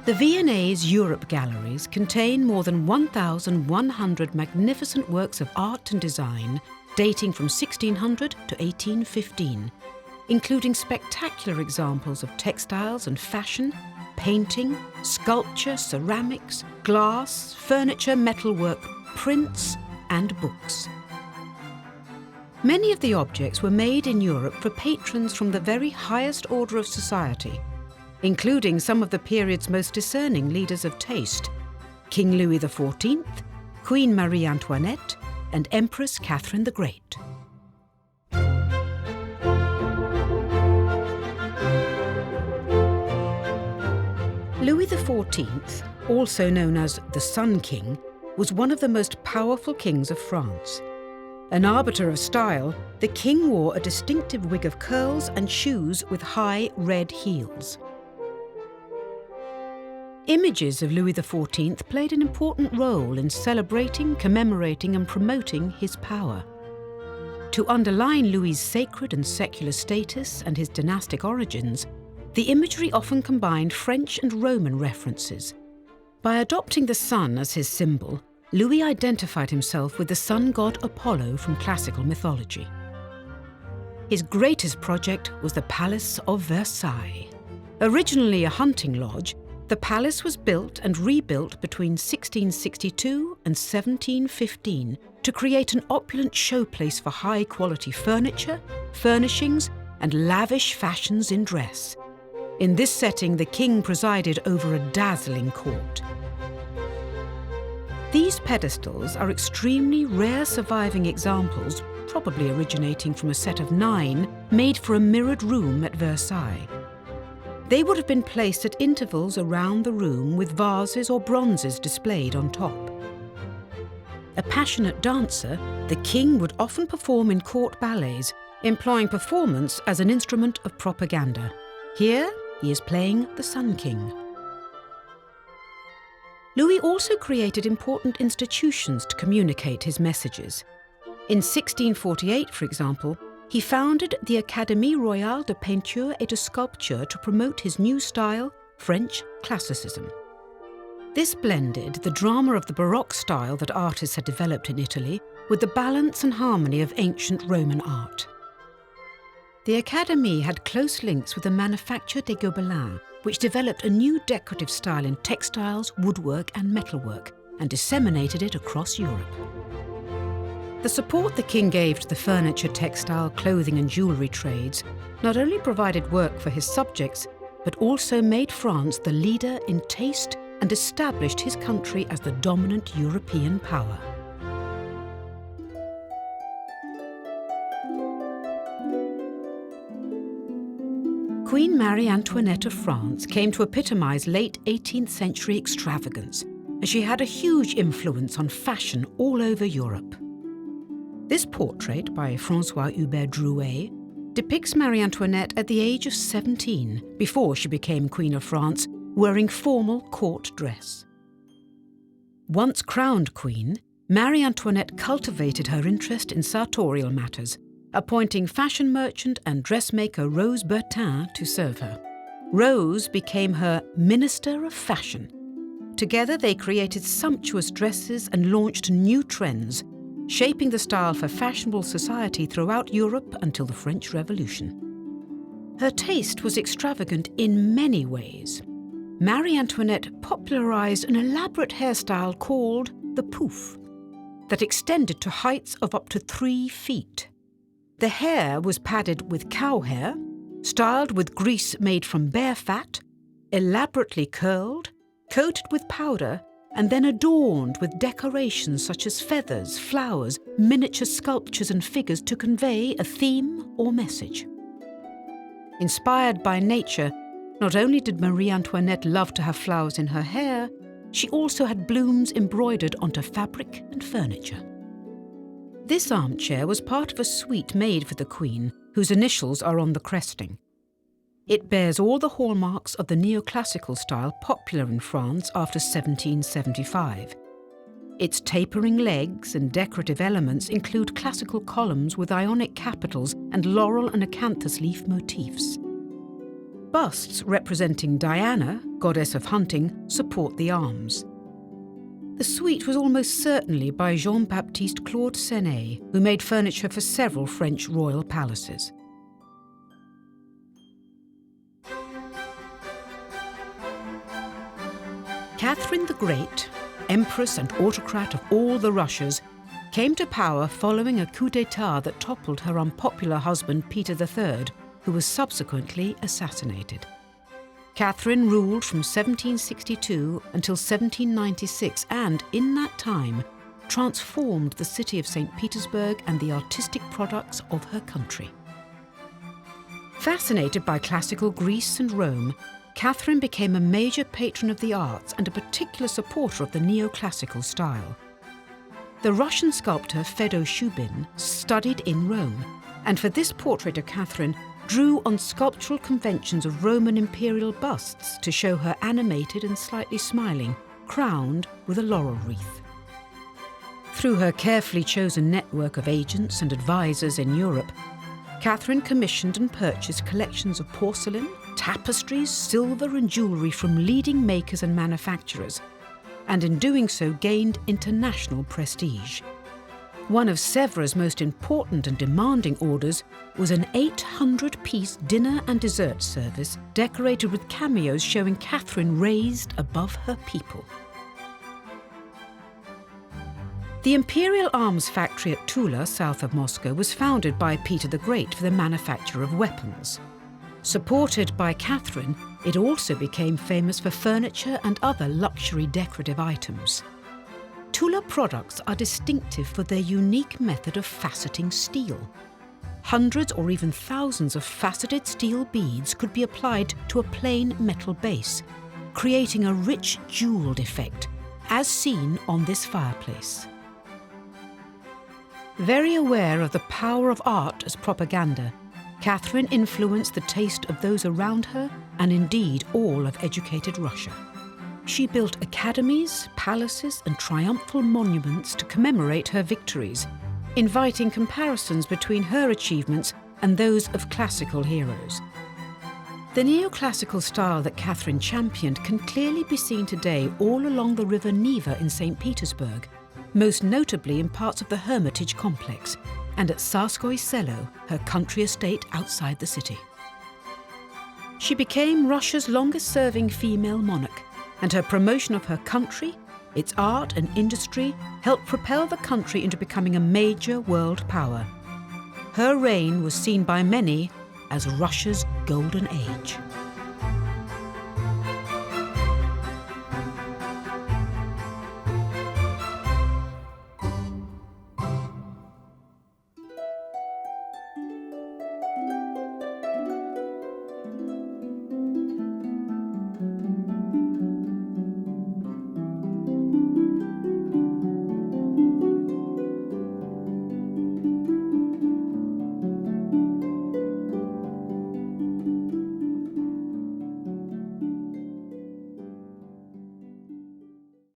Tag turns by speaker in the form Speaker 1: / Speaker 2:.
Speaker 1: The V&A's Europe galleries contain more than 1,100 magnificent works of art and design dating from 1600 to 1815, including spectacular examples of textiles and fashion, painting, sculpture, ceramics, glass, furniture, metalwork, prints, and books. Many of the objects were made in Europe for patrons from the very highest order of society, including some of the period's most discerning leaders of taste, King Louis XIV, Queen Marie Antoinette, and Empress Catherine the Great. Louis XIV, also known as the Sun King, was one of the most powerful kings of France. An arbiter of style, the king wore a distinctive wig of curls and shoes with high red heels. Images of Louis XIV played an important role in celebrating, commemorating and promoting his power. To underline Louis's sacred and secular status and his dynastic origins, the imagery often combined French and Roman references. By adopting the sun as his symbol, Louis identified himself with the sun god Apollo from classical mythology. His greatest project was the Palace of Versailles. Originally a hunting lodge, the palace was built and rebuilt between 1662 and 1715 to create an opulent showplace for high-quality furniture, furnishings, and lavish fashions in dress. In this setting, the king presided over a dazzling court. These pedestals are extremely rare surviving examples, probably originating from a set of 9 made for a mirrored room at Versailles. They would have been placed at intervals around the room with vases or bronzes displayed on top. A passionate dancer, the king would often perform in court ballets, employing performance as an instrument of propaganda. Here, he is playing the Sun King. Louis also created important institutions to communicate his messages. In 1648, for example, he founded the Académie Royale de Peinture et de Sculpture to promote his new style, French classicism. This blended the drama of the Baroque style that artists had developed in Italy with the balance and harmony of ancient Roman art. The Académie had close links with the Manufacture des Gobelins, which developed a new decorative style in textiles, woodwork and metalwork, and disseminated it across Europe. The support the king gave to the furniture, textile, clothing and jewellery trades not only provided work for his subjects, but also made France the leader in taste and established his country as the dominant European power. Queen Marie Antoinette of France came to epitomise late 18th century extravagance, and she had a huge influence on fashion all over Europe. This portrait by François-Hubert Drouet depicts Marie Antoinette at the age of 17, before she became Queen of France, wearing formal court dress. Once crowned queen, Marie Antoinette cultivated her interest in sartorial matters, appointing fashion merchant and dressmaker Rose Bertin to serve her. Rose became her Minister of Fashion. Together they created sumptuous dresses and launched new trends, shaping the style for fashionable society throughout Europe until the French Revolution. Her taste was extravagant in many ways. Marie Antoinette popularised an elaborate hairstyle called the pouf, that extended to heights of up to 3 feet. The hair was padded with cow hair, styled with grease made from bear fat, elaborately curled, coated with powder, and then adorned with decorations such as feathers, flowers, miniature sculptures and figures to convey a theme or message. Inspired by nature, not only did Marie Antoinette love to have flowers in her hair, she also had blooms embroidered onto fabric and furniture. This armchair was part of a suite made for the Queen, whose initials are on the cresting. It bears all the hallmarks of the neoclassical style popular in France after 1775. Its tapering legs and decorative elements include classical columns with Ionic capitals and laurel and acanthus leaf motifs. Busts representing Diana, goddess of hunting, support the arms. The suite was almost certainly by Jean-Baptiste Claude Senet, who made furniture for several French royal palaces. Catherine the Great, empress and autocrat of all the Russias, came to power following a coup d'état that toppled her unpopular husband Peter III, who was subsequently assassinated. Catherine ruled from 1762 until 1796 and, in that time, transformed the city of St. Petersburg and the artistic products of her country. Fascinated by classical Greece and Rome, Catherine became a major patron of the arts and a particular supporter of the neoclassical style. The Russian sculptor Fedor Shubin studied in Rome, and for this portrait of Catherine, drew on sculptural conventions of Roman imperial busts to show her animated and slightly smiling, crowned with a laurel wreath. Through her carefully chosen network of agents and advisors in Europe, Catherine commissioned and purchased collections of porcelain, tapestries, silver and jewellery from leading makers and manufacturers, and in doing so gained international prestige. One of Sèvres' most important and demanding orders was an 800-piece dinner and dessert service decorated with cameos showing Catherine raised above her people. The Imperial Arms Factory at Tula, south of Moscow, was founded by Peter the Great for the manufacture of weapons. Supported by Catherine, it also became famous for furniture and other luxury decorative items. Tula products are distinctive for their unique method of faceting steel. Hundreds or even thousands of faceted steel beads could be applied to a plain metal base, creating a rich jewelled effect, as seen on this fireplace. Very aware of the power of art as propaganda, Catherine influenced the taste of those around her and indeed all of educated Russia. She built academies, palaces and triumphal monuments to commemorate her victories, inviting comparisons between her achievements and those of classical heroes. The neoclassical style that Catherine championed can clearly be seen today all along the river Neva in St. Petersburg, most notably in parts of the Hermitage complex, and at Tsarskoye Selo, her country estate outside the city. She became Russia's longest-serving female monarch, and her promotion of her country, its art and industry, helped propel the country into becoming a major world power. Her reign was seen by many as Russia's golden age.